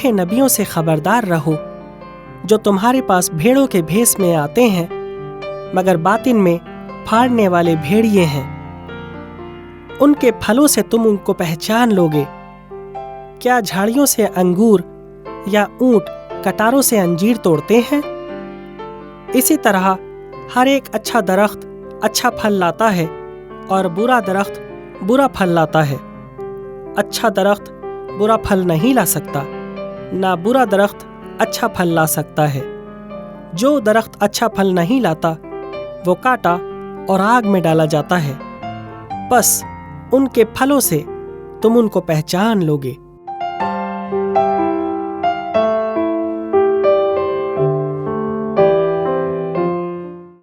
جھوٹے نبیوں سے خبردار رہو جو تمہارے پاس بھیڑوں کے بھیس میں آتے ہیں مگر باطن میں پھاڑنے والے بھیڑیے ہیں۔ ان کے پھلوں سے تم ان کو پہچان لوگے۔ کیا جھاڑیوں سے انگور یا اونٹ کٹاروں سے انجیر توڑتے ہیں؟ اسی طرح ہر ایک اچھا درخت اچھا پھل لاتا ہے اور برا درخت برا پھل لاتا ہے۔ اچھا درخت برا پھل نہیں لا سکتا، نہ برا درخت اچھا پھل لا سکتا ہے۔ جو درخت اچھا پھل نہیں لاتا وہ کاٹا اور آگ میں ڈالا جاتا ہے۔ بس ان کے پھلوں سے تم ان کو پہچان لوگے۔